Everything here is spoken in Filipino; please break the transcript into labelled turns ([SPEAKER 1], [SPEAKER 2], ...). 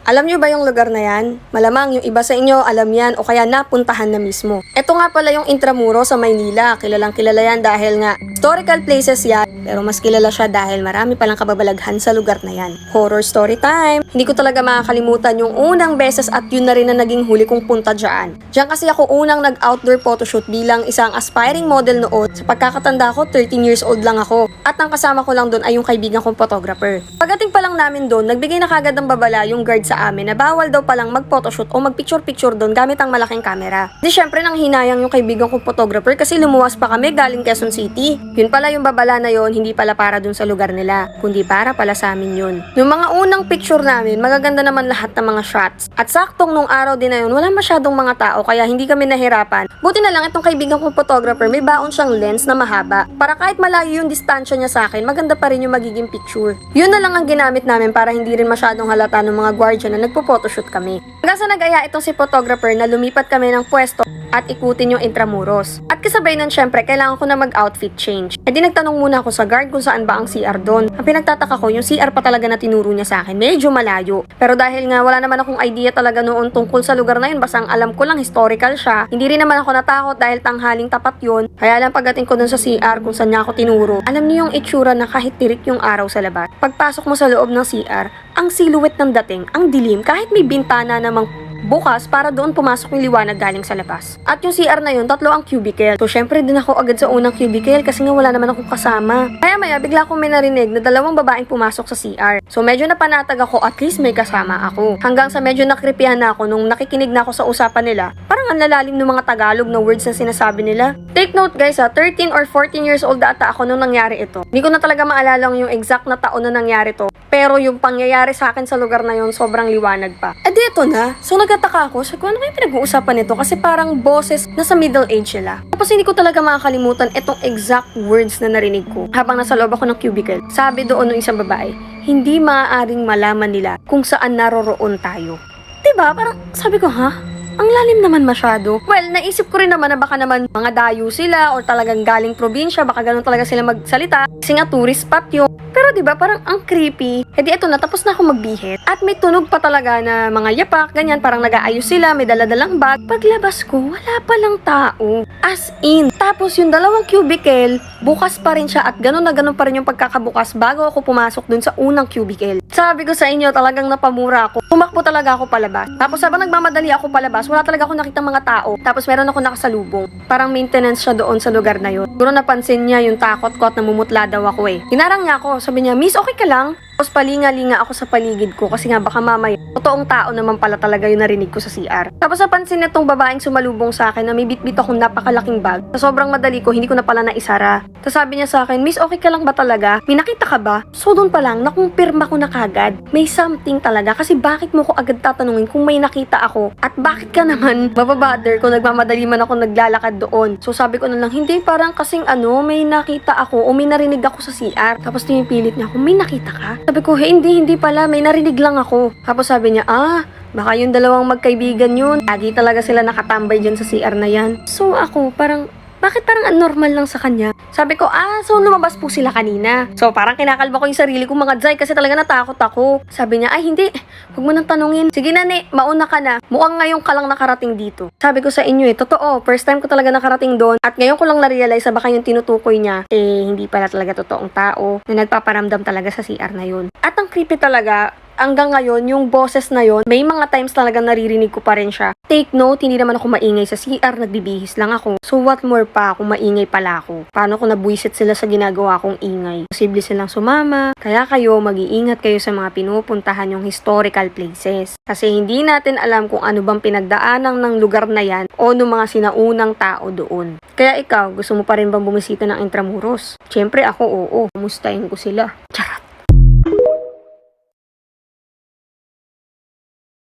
[SPEAKER 1] Alam nyo ba yung lugar na yan? Malamang yung iba sa inyo alam yan o kaya napuntahan na mismo. Ito nga pala yung Intramuros sa Maynila. Kilalang kilala yan dahil nga historical places yan. Pero mas kilala siya dahil marami palang kababalaghan sa lugar na yan. Horror story time! Hindi ko talaga makakalimutan yung unang beses at yun na rin na naging huli kong punta dyan. Diyan kasi ako unang nag-outdoor photoshoot bilang isang aspiring model noon. Sa pagkakatanda ko, 13 years old lang ako. At ang kasama ko lang doon ay yung kaibigan kong photographer. Pagdating pa lang namin doon, nagbigay na kagad ng babala yung guard sa amin na bawal daw palang mag-photoshoot o mag-picture-picture doon gamit ang malaking camera. Di syempre nang hinayang yung kaibigan kong photographer kasi lumuwas pa kami galing Quezon City. Yun pala yung babala na yon, hindi pala para dun sa lugar nila, kundi para pala sa amin yun. Yung mga unang picture namin, magaganda naman lahat ng mga shots. At saktong nung araw din na yun, wala masyadong mga tao kaya hindi kami nahirapan. Buti na lang itong kaibigan kong photographer, may baon siyang lens na mahaba. Para kahit malayo yung distansya niya sa akin, maganda pa rin yung magiging picture. Yun na lang ang ginamit namin para hindi rin masyadong halata ng mga gwardiya na nagpo-photoshoot kami. Hanggang sa nag-aya itong si photographer na lumipat kami ng pwesto at ikutin yung Intramuros. At kasabay nun syempre, kailangan ko na mag-outfit change. E di nagtanong muna ako sa guard kung saan ba ang CR doon. Ang pinagtataka ko, yung CR pa talaga na tinuro niya sa akin, medyo malayo. Pero dahil nga wala naman akong idea talaga noon tungkol sa lugar na yun, basta ang alam ko lang historical siya. Hindi rin naman ako natakot dahil tanghaling tapat yun. Kaya lang pagdating ko dun sa CR kung saan niya ako tinuro, alam niyo yung itsura na kahit tirik yung araw sa labas. Pagpasok mo sa loob ng CR, ang silhouette ng dating, ang dilim, kahit may bintana namang bukas para doon pumasok yung liwanag galing sa labas. At yung CR na yun, 3 ang cubicle. So syempre din ako agad sa unang cubicle kasi nga wala naman akong kasama. Kaya maya bigla akong may narinig na 2 babaeng pumasok sa CR. So medyo napanatag ako, at least may kasama ako. Hanggang sa medyo nakripihan na ako nung nakikinig na ako sa usapan nila. Parang ang lalalim ng mga Tagalog na words na sinasabi nila. Take note guys 13 or 14 years old ata ako nung nangyari ito. Hindi ko na talaga maalala yung exact na taon na nangyari to. Pero yung pangyayari sa akin sa lugar na yun, sobrang liwanag pa. Eh dito na, so nagtataka ako, sabi ko, ano kayo pinag-uusapan nito? Kasi parang boses nasa middle age sila. Tapos hindi ko talaga makakalimutan itong exact words na narinig ko habang nasa loob ako ng cubicle. Sabi doon ng isang babae, hindi maaaring malaman nila kung saan naroroon tayo. Diba? Parang sabi ko, ha? Ang lalim naman masyado. Well, naisip ko rin naman na baka naman mga dayo sila or talagang galing probinsya, baka ganun talaga sila magsalita. Kasi nga tourist spot yun. Pero diba, parang ang creepy. E di eto na, tapos na ako magbihit. At may tunog pa talaga na mga yapak, ganyan, parang nag-aayos sila, may daladalang bag. Paglabas ko, wala palang tao. As in. Tapos yung 2 cubicle, bukas pa rin siya at ganun na ganun pa rin yung pagkakabukas bago ako pumasok dun sa unang cubicle. Sabi ko sa inyo, talagang napamura ako. Tumakbo talaga ako palabas. Tapos habang nagmamadali ako palabas, wala talaga ako nakitang mga tao. Tapos meron ako nakasalubong. Parang maintenance siya doon sa lugar na yun. Siguro napansin niya yung takot ko at namumutla daw ako eh. Hinarang niya ako. Sabi niya, "Miss, okay ka lang?" Tapos palinga-linga ako sa paligid ko kasi nga baka mamaya totoong tao naman pala talaga yung narinig ko sa CR. Tapos napansin nitong babaeng sumalubong sa akin na may bitbit akong napakalaking bag. Sa sobrang madali ko, hindi ko na pala naisara. Tapos sabi niya sa akin, "Miss, okay ka lang ba talaga? May nakita ka ba?" So doon pa lang, nakumpirma ko na kagad. May something talaga kasi bakit mo ko agad tatanungin kung may nakita ako? At bakit ka naman mababother kung nagmamadali man ako naglalakad doon? So sabi ko na lang, hindi, parang kasing may nakita ako o may narinig ako sa CR. Tapos pinipilit niya ako, "May nakita ka?" Sabi ko, hindi pala, may narinig lang ako. Tapos sabi niya, baka yung 2 magkaibigan yun. Lagi talaga sila nakatambay dyan sa CR na yan. So ako, bakit parang normal lang sa kanya? Sabi ko, so lumabas po sila kanina. So parang kinakalma ko yung sarili ko mga dzay kasi talaga natakot ako. Sabi niya, hindi, huwag mo nang tanungin. Sige na mauna ka na. Mukhang ngayon ka lang nakarating dito. Sabi ko sa inyo totoo, first time ko talaga nakarating doon. At ngayon ko lang na-realize na baka yung tinutukoy niya, hindi pala talaga totoong tao na nagpaparamdam talaga sa CR na yun. At ang creepy talaga, hanggang ngayon, yung boses na yon, may mga times talaga naririnig ko pa rin siya. Take note, hindi naman ako maingay sa CR, nagbibihis lang ako. So what more pa kung maingay pala ako? Paano kung nabuisit sila sa ginagawa kong ingay? Posible silang sumama, kaya kayo mag-iingat kayo sa mga pinupuntahan yung historical places. Kasi hindi natin alam kung ano bang pinagdaanan ng lugar na yan o ng mga sinaunang tao doon. Kaya ikaw, gusto mo pa rin bang bumisita ng Intramuros? Siyempre ako, oo. Kumustahin ko sila.